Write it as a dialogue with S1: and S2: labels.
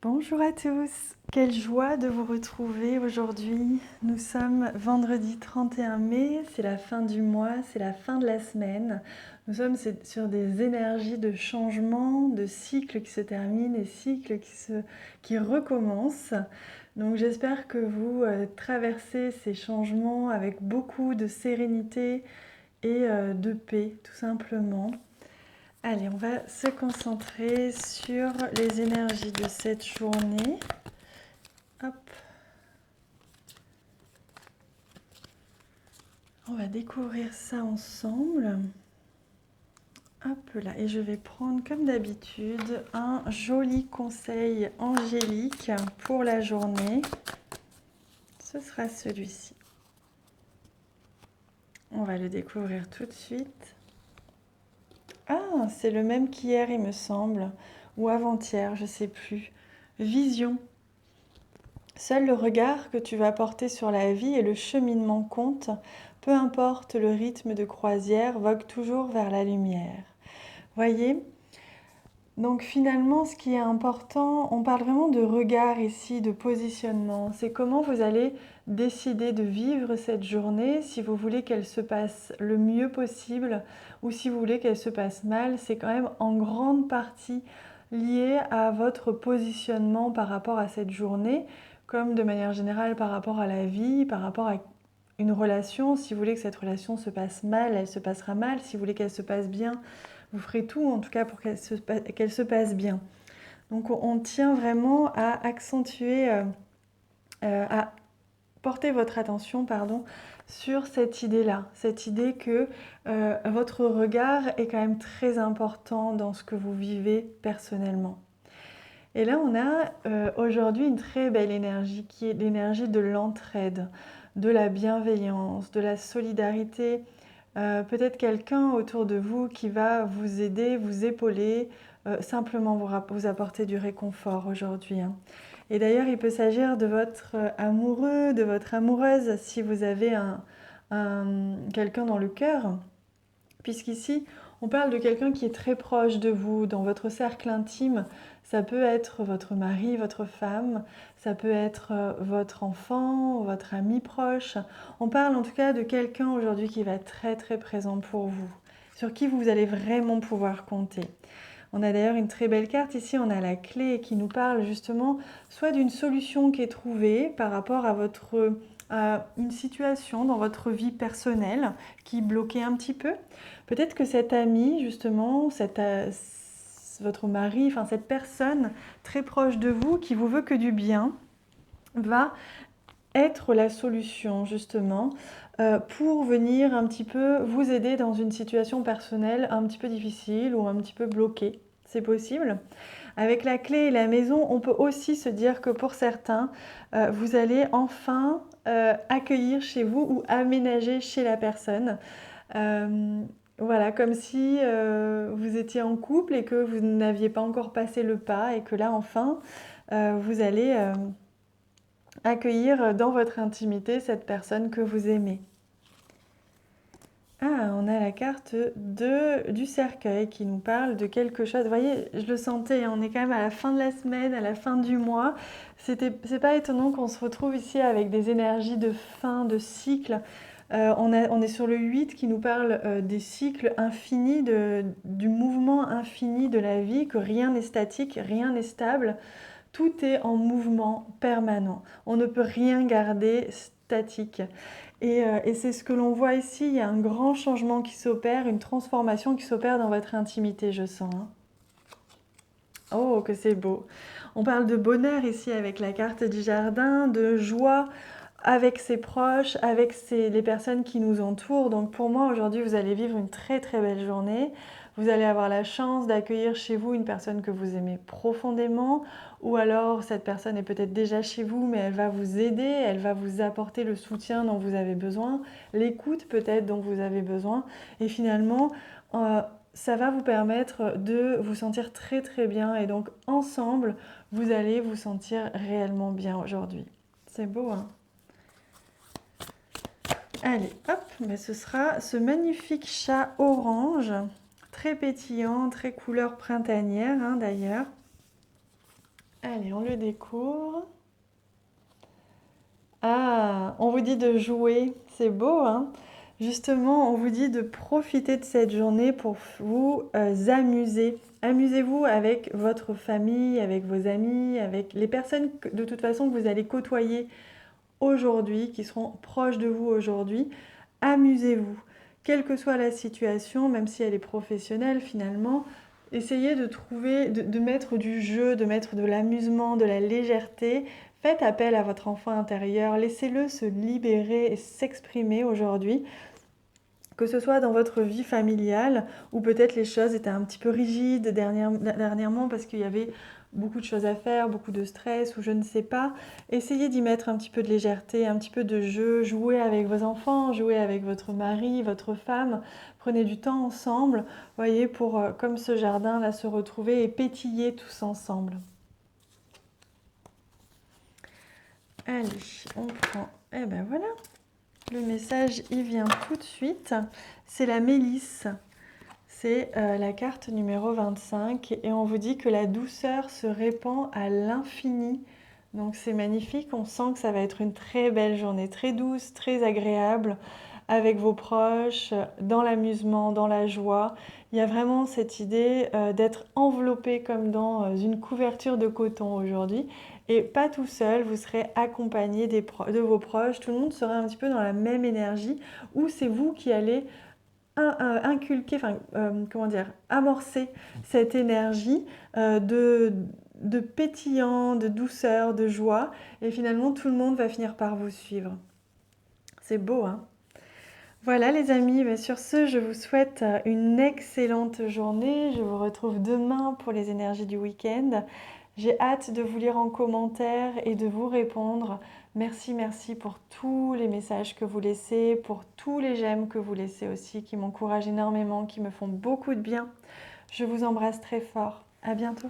S1: Bonjour à tous, quelle joie de vous retrouver aujourd'hui. Nous sommes vendredi 31 mai, c'est la fin du mois, c'est la fin de la semaine. Nous sommes sur des énergies de changement, de cycles qui se terminent et cycles qui recommencent. Donc j'espère que vous traversez ces changements avec beaucoup de sérénité et de paix, tout simplement. Allez, on va se concentrer sur les énergies de cette journée. Hop. On va découvrir ça ensemble. Hop là, et je vais prendre comme d'habitude un joli conseil angélique pour la journée. Ce sera celui-ci. On va le découvrir tout de suite. Ah, c'est le même qu'hier, il me semble, ou avant-hier, je ne sais plus. Vision. Seul le regard que tu vas porter sur la vie et le cheminement comptent, peu importe le rythme de croisière, vogue toujours vers la lumière. Voyez ? Donc finalement, ce qui est important, on parle vraiment de regard ici, de positionnement. C'est comment vous allez décider de vivre cette journée, si vous voulez qu'elle se passe le mieux possible ou si vous voulez qu'elle se passe mal. C'est quand même en grande partie lié à votre positionnement par rapport à cette journée, comme de manière générale par rapport à la vie, par rapport à une relation. Si vous voulez que cette relation se passe mal, elle se passera mal. Si vous voulez qu'elle se passe bien, vous ferez tout en tout cas pour qu'elle se passe bien. Donc on tient vraiment à accentuer, à porter votre attention sur cette idée-là, cette idée que votre regard est quand même très important dans ce que vous vivez personnellement. Et là, on a aujourd'hui une très belle énergie qui est l'énergie de l'entraide, de la bienveillance, de la solidarité. Peut-être quelqu'un autour de vous qui va vous aider, vous épauler, simplement vous apporter du réconfort aujourd'hui. Et d'ailleurs, il peut s'agir de votre amoureux, de votre amoureuse, si vous avez quelqu'un dans le cœur, puisqu'ici, on parle de quelqu'un qui est très proche de vous, dans votre cercle intime. Ça peut être votre mari, votre femme, ça peut être votre enfant, votre ami proche. On parle en tout cas de quelqu'un aujourd'hui qui va être très très présent pour vous, sur qui vous allez vraiment pouvoir compter. On a d'ailleurs une très belle carte ici, on a la clé qui nous parle justement soit d'une solution qui est trouvée par rapport à une situation dans votre vie personnelle qui bloquait un petit peu. Peut-être que cet ami, justement, votre mari, enfin cette personne très proche de vous qui vous veut que du bien, va être la solution justement pour venir un petit peu vous aider dans une situation personnelle un petit peu difficile ou un petit peu bloquée. C'est possible. Avec la clé et la maison, on peut aussi se dire que pour certains, vous allez enfin accueillir chez vous ou aménager chez la personne. Voilà, comme si vous étiez en couple et que vous n'aviez pas encore passé le pas et que là, enfin, vous allez accueillir dans votre intimité cette personne que vous aimez. Ah, on a la carte du cercueil qui nous parle de quelque chose. Vous voyez, je le sentais, on est quand même à la fin de la semaine, à la fin du mois. C'est pas étonnant qu'on se retrouve ici avec des énergies de fin, de cycle. On est sur le 8 qui nous parle des cycles infinis, du mouvement infini de la vie, que rien n'est statique, rien n'est stable. Tout est en mouvement permanent. On ne peut rien garder statique. Et c'est ce que l'on voit ici, il y a un grand changement qui s'opère, une transformation qui s'opère dans votre intimité, je sens. Oh, que c'est beau. On parle de bonheur ici avec la carte du jardin, de joie avec ses proches, avec les personnes qui nous entourent. Donc pour moi, aujourd'hui, vous allez vivre une très très belle journée. Vous allez avoir la chance d'accueillir chez vous une personne que vous aimez profondément, ou alors cette personne est peut-être déjà chez vous, mais elle va vous aider, elle va vous apporter le soutien dont vous avez besoin, l'écoute peut-être dont vous avez besoin, et finalement, ça va vous permettre de vous sentir très très bien, et donc ensemble, vous allez vous sentir réellement bien aujourd'hui. C'est beau, hein ? Allez, hop, mais ce sera ce magnifique chat orange, très pétillant, très couleur printanière d'ailleurs. Allez, on le découvre. Ah, on vous dit de jouer, c'est beau, hein? Justement, on vous dit de profiter de cette journée pour vous amuser. Amusez-vous avec votre famille, avec vos amis, avec les personnes de toute façon que vous allez côtoyer aujourd'hui, qui seront proches de vous aujourd'hui. Amusez-vous, quelle que soit la situation, même si elle est professionnelle finalement. Essayez de trouver, de mettre du jeu, de mettre de l'amusement, de la légèreté. Faites appel à votre enfant intérieur, laissez-le se libérer et s'exprimer aujourd'hui, que ce soit dans votre vie familiale, où peut-être les choses étaient un petit peu rigides dernièrement parce qu'il y avait beaucoup de choses à faire, beaucoup de stress ou je ne sais pas. Essayez d'y mettre un petit peu de légèreté, un petit peu de jeu, jouez avec vos enfants, jouez avec votre mari, votre femme, prenez du temps ensemble, voyez, pour, comme ce jardin là, se retrouver et pétiller tous ensemble. Allez, on prend, et ben voilà. Le message, il vient tout de suite. C'est la mélisse. C'est la carte numéro 25 et on vous dit que la douceur se répand à l'infini. Donc c'est magnifique, on sent que ça va être une très belle journée, très douce, très agréable, avec vos proches, dans l'amusement, dans la joie. Il y a vraiment cette idée d'être enveloppé comme dans une couverture de coton aujourd'hui. Et pas tout seul, vous serez accompagné de vos proches, tout le monde sera un petit peu dans la même énergie, où c'est vous qui allez inculquer, comment dire, amorcer cette énergie de pétillant, de douceur, de joie, et finalement tout le monde va finir par vous suivre. C'est beau, hein? Voilà les amis, sur ce, je vous souhaite une excellente journée. Je vous retrouve demain pour les énergies du week-end. J'ai hâte de vous lire en commentaire et de vous répondre. Merci, merci pour tous les messages que vous laissez, pour tous les j'aime que vous laissez aussi, qui m'encouragent énormément, qui me font beaucoup de bien. Je vous embrasse très fort. À bientôt.